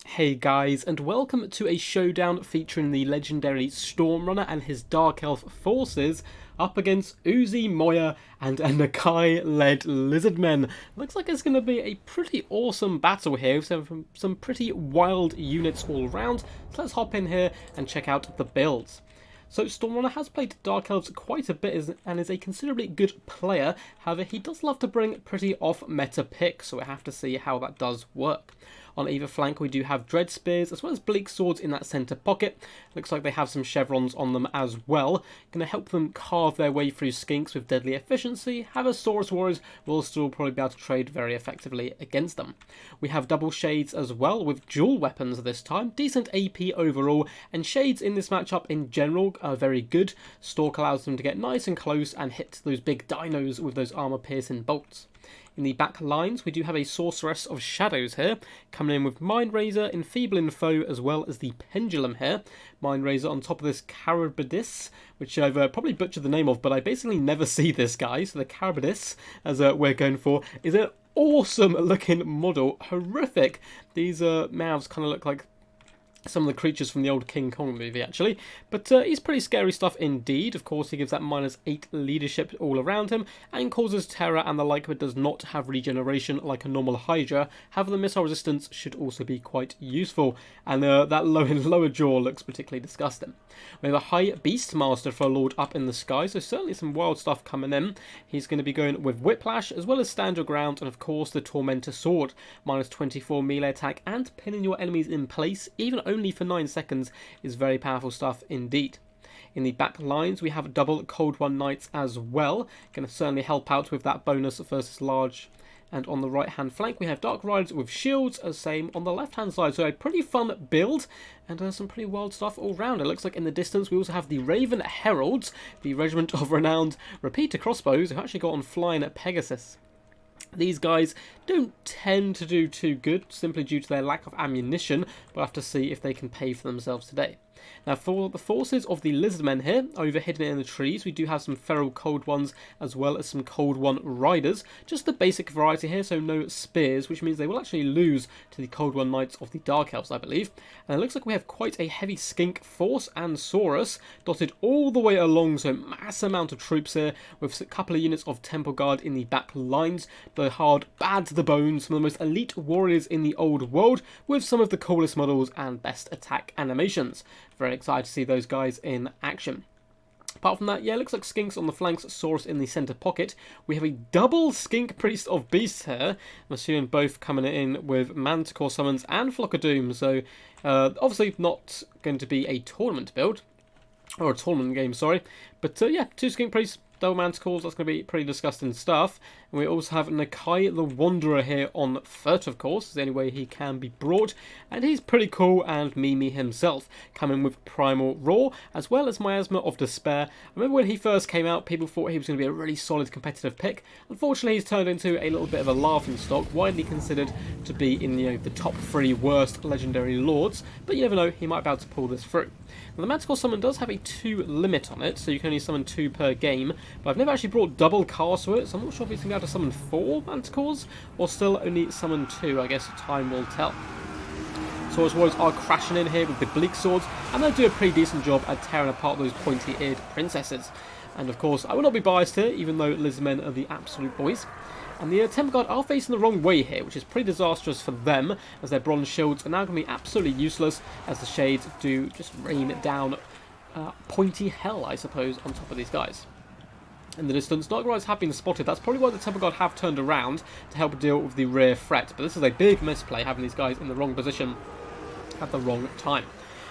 Hey guys, and welcome to a showdown featuring the legendary Stormrunner and his Dark Elf forces up against Uzi, Moya, and a Nakai-led Lizardmen. Looks like it's going to be a pretty awesome battle here, with some pretty wild units all around. So let's hop in here and check out the builds. So Stormrunner has played Dark Elves quite a bit and is a considerably good player. However, he does love to bring pretty off-meta picks, so we have to see how that does work. On either flank we do have Dread Spears as well as Bleak Swords in that centre pocket. Looks like they have some chevrons on them as well. Going to help them carve their way through skinks with deadly efficiency. However, Saurus Warriors will still probably be able to trade very effectively against them. We have double Shades as well with dual weapons this time. Decent AP overall, and Shades in this matchup in general are very good. Stalk allows them to get nice and close and hit those big dinos with those armor-piercing bolts. In the back lines, we do have a Sorceress of Shadows here, coming in with Mind Razor, Enfeebling Foe, as well as the Pendulum here. Mind Razor on top of this Kharibdyss, which I've probably butchered the name of, but I basically never see this guy. So the Kharibdyss, as we're going for, is an awesome looking model. Horrific. These mouths kind of look like some of the creatures from the old King Kong movie, actually. But he's pretty scary stuff indeed. Of course, he gives that -8 leadership all around him and causes terror and the like, but does not have regeneration like a normal Hydra. However, the missile resistance should also be quite useful. And that lower jaw looks particularly disgusting. We have a High Beastmaster for a Lord up in the sky, so certainly some wild stuff coming in. He's going to be going with Whiplash, as well as Stand Your Ground, and of course the Tormentor Sword. -24 melee attack and pinning your enemies in place, even only for 9 seconds, is very powerful stuff indeed. In the back lines, we have double Cold One Knights as well. Going to certainly help out with that bonus versus large. And on the right hand flank, we have Dark Riders with shields, as same on the left hand side. So a pretty fun build, and some pretty wild stuff all round. It looks like in the distance we also have the Raven Heralds, the regiment of renowned repeater crossbows, who actually got on flying at Pegasus. These guys don't tend to do too good, simply due to their lack of ammunition, but we'll have to see if they can pay for themselves today. Now, for the forces of the Lizardmen here, over hidden in the trees, we do have some feral Cold Ones, as well as some Cold One Riders. Just the basic variety here, so no spears, which means they will actually lose to the Cold One Knights of the Dark Elves, I believe. And it looks like we have quite a heavy skink force and Saurus dotted all the way along, so mass amount of troops here, with a couple of units of Temple Guard in the back lines. The hard, bad to the bone, some of the most elite warriors in the old world, with some of the coolest models and best attack animations. Very excited to see those guys in action. Apart from that, yeah, looks like Skinks on the flanks, Saurus in the centre pocket. We have a double Skink Priest of Beasts here. I'm assuming both coming in with Manticore Summons and Flock of Doom, so obviously not going to be a tournament build. Or a tournament game, sorry. But yeah, 2 Skink Priests, double Manticores, that's going to be pretty disgusting stuff. And we also have Nakai the Wanderer here on foot, of course, is the only way he can be brought. And he's pretty cool, and Mimi himself, coming with Primal Roar, as well as Miasma of Despair. I remember when he first came out, people thought he was going to be a really solid competitive pick. Unfortunately, he's turned into a little bit of a laughingstock, widely considered to be in the top 3 worst legendary lords. But you never know, he might be able to pull this through. Now, the Manticore Summon does have a 2 limit on it, so you can only summon 2 per game. But I've never actually brought double cast with it, so I'm not sure if he's going to be able to summon 4 Manticores, or still only summon 2. I guess time will tell. Saurus Warriors are crashing in here with the Bleak Swords, and they'll do a pretty decent job at tearing apart those pointy-eared princesses. And of course, I will not be biased here, even though Lizardmen are the absolute boys. And the Temple Guard are facing the wrong way here, which is pretty disastrous for them, as their bronze shields are now going to be absolutely useless, as the Shades do just rain down pointy hell, I suppose, on top of these guys. In the distance, Dark Riders have been spotted. That's probably why the Temple Guard have turned around to help deal with the rear threat. But this is a big misplay, having these guys in the wrong position at the wrong time.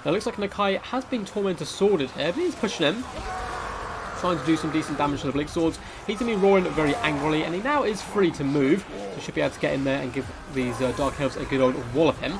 Now, it looks like Nakai has been Tormentor Sworded here, but he's pushing him, trying to do some decent damage to the Bleak Swords. He's going to be roaring very angrily, and he now is free to move, so should be able to get in there and give these Dark Elves a good old wallop him.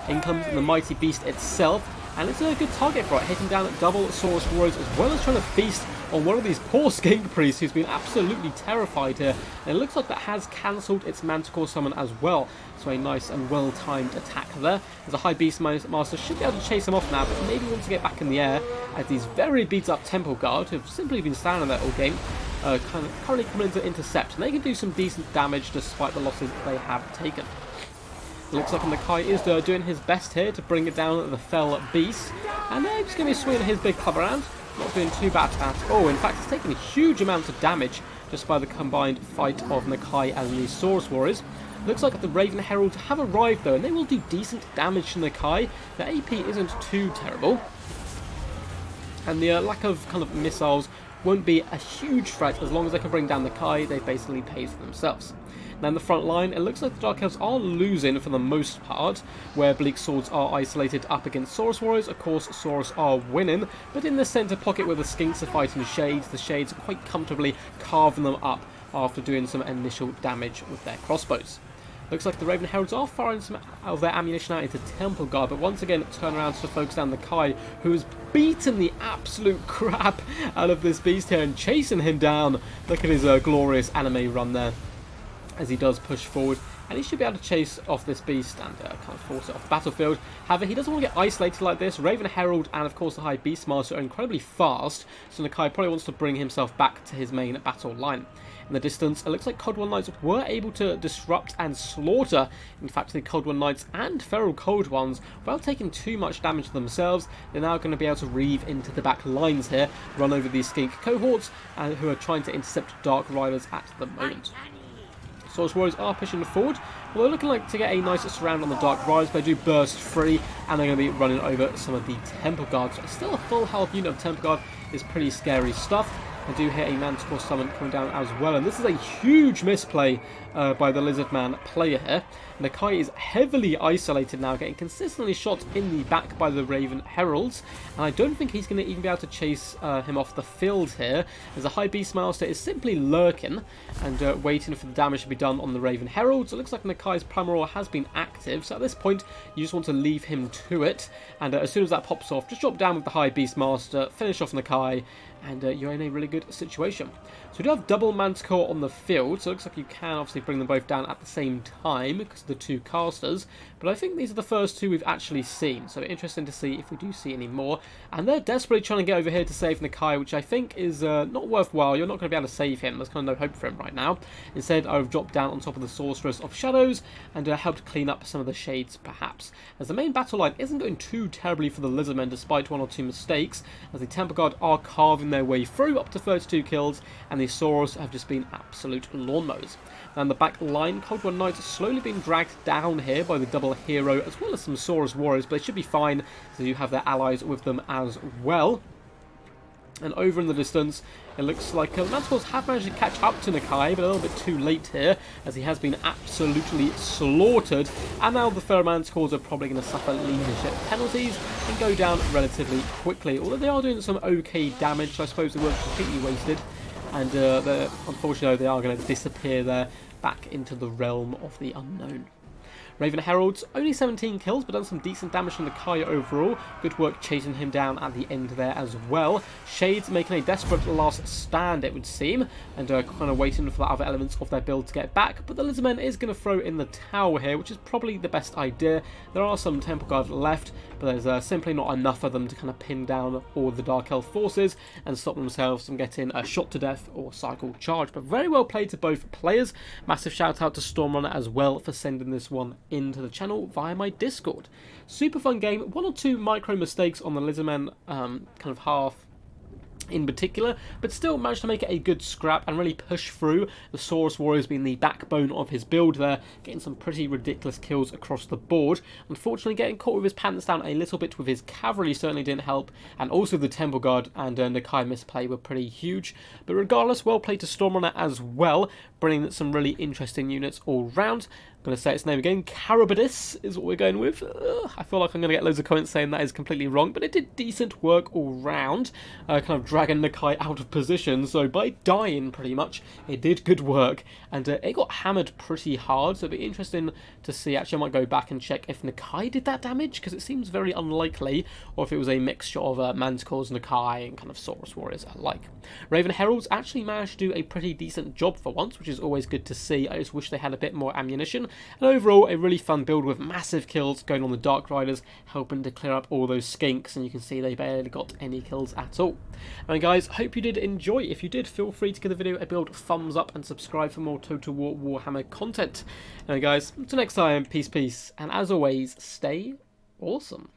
In comes the Mighty Beast itself, and it's a good target for it, hitting down double Saurus Warriors, as well as trying to feast on one of these poor Skink Priests who's been absolutely terrified here. And it looks like that has cancelled its Manticore Summon as well. So a nice and well-timed attack there. As a High Beast Master should be able to chase him off now, but maybe wants to get back in the air, as these very beat-up Temple Guard, who've simply been standing there all game, currently coming in to intercept. And they can do some decent damage despite the losses they have taken. It looks like Nakai is doing his best here to bring it down the fell beast. And just going to be swinging his big club around. Not doing too bad at all. In fact, it's taking a huge amount of damage just by the combined fight of Nakai and the Saurus Warriors. Looks like the Raven Heralds have arrived though, and they will do decent damage to Nakai. The AP isn't too terrible. And the lack of kind of missiles won't be a huge threat as long as they can bring down Nakai. They basically pay for themselves. Now in the front line, it looks like the Dark Elves are losing for the most part, where Bleak Swords are isolated up against Saurus Warriors. Of course, Saurus are winning, but in the centre pocket where the Skinks are fighting Shades, the Shades are quite comfortably carving them up after doing some initial damage with their crossbows. Looks like the Raven Heralds are firing some of their ammunition out into Temple Guard, but once again turn around to focus down Nakai, who has beaten the absolute crap out of this beast here and chasing him down. Look at his glorious anime run there as he does push forward, and he should be able to chase off this beast and kind of force it off the battlefield. However, he doesn't want to get isolated like this. Raven Herald and of course the High Beastmaster are incredibly fast, so Nakai probably wants to bring himself back to his main battle line. In the distance, it looks like Cold One Knights were able to disrupt and slaughter, in fact, the Cold One Knights and Feral Cold Ones, without taking too much damage themselves. They're now going to be able to reave into the back lines here, run over these Skink cohorts, who are trying to intercept Dark Riders at the moment. Saurus Warriors are pushing forward. Well, they're looking like to get a nice surround on the Dark Riders, but they do burst free, and they're going to be running over some of the Temple Guards. Still a full health unit of Temple Guard is pretty scary stuff. I do hear a Manticore summon coming down as well, and this is a huge misplay by the Lizardman player here. Nakai is heavily isolated now, getting consistently shot in the back by the Raven Heralds, and I don't think he's going to even be able to chase him off the field here, as the High Beastmaster is simply lurking and waiting for the damage to be done on the Raven Heralds. It looks like Nakai's Primal has been active, so at this point you just want to leave him to it, and as soon as that pops off, just drop down with the High Beastmaster, finish off Nakai, and you're in a really good situation. So we do have double Manticore on the field, so it looks like you can obviously bring them both down at the same time because of the two casters, but I think these are the first two we've actually seen, so interesting to see if we do see any more. And they're desperately trying to get over here to save Nakai, which I think is not worthwhile. You're not going to be able to save him. There's kind of no hope for him right now. Instead, I've dropped down on top of the Sorceress of Shadows and helped clean up some of the Shades, perhaps, as the main battle line isn't going too terribly for the Lizardmen despite one or two mistakes, as the Temple Guard are carving their way through, up to 32 kills, and the Saurus have just been absolute lawnmowers. And the back line, Cold One Knights slowly being dragged down here by the double hero, as well as some Saurus Warriors, but they should be fine, so you have their allies with them as well. And over in the distance, it looks like the Manticores have managed to catch up to Nakai, but a little bit too late here, as he has been absolutely slaughtered. And now the Feral Manticores are probably going to suffer leadership penalties and go down relatively quickly. Although they are doing some okay damage, so I suppose they weren't completely wasted. And unfortunately, they are going to disappear there back into the realm of the unknown. Raven Heralds, only 17 kills, but done some decent damage from Nakai overall. Good work chasing him down at the end there as well. Shades making a desperate last stand, it would seem, and kind of waiting for the other elements of their build to get back. But the Lizardmen is going to throw in the tower here, which is probably the best idea. There are some Temple Guard left, but there's simply not enough of them to kind of pin down all the Dark Elf forces and stop themselves from getting shot to death or cycle charge. But very well played to both players. Massive shout out to Stormrunner as well for sending this one into the channel via my Discord. Super fun game. One or two micro mistakes on the Lizardmen kind of half in particular, but still managed to make it a good scrap and really push through. The Saurus Warriors being the backbone of his build there, getting some pretty ridiculous kills across the board. Unfortunately, getting caught with his pants down a little bit with his cavalry certainly didn't help, and also the Temple Guard and Nakai misplay were pretty huge. But regardless, well played to Stormrunner as well, bringing some really interesting units all round. I'm going to say its name again, Kharibdyss is what we're going with. I feel like I'm going to get loads of comments saying that is completely wrong, but it did decent work all round, kind of dragging Nakai out of position, so by dying pretty much, it did good work, and it got hammered pretty hard, so it'll be interesting to see. Actually, I might go back and check if Nakai did that damage, because it seems very unlikely, or if it was a mixture of Manticores, Nakai, and kind of Saurus Warriors alike. Raven Heralds actually managed to do a pretty decent job for once, which is always good to see. I just wish they had a bit more ammunition. And overall, a really fun build with massive kills going on the Dark Riders, helping to clear up all those skinks, and you can see they barely got any kills at all. And guys, hope you did enjoy. If you did, feel free to give the video a big thumbs up and subscribe for more Total War Warhammer content. And guys, until next time, peace, and as always, stay awesome.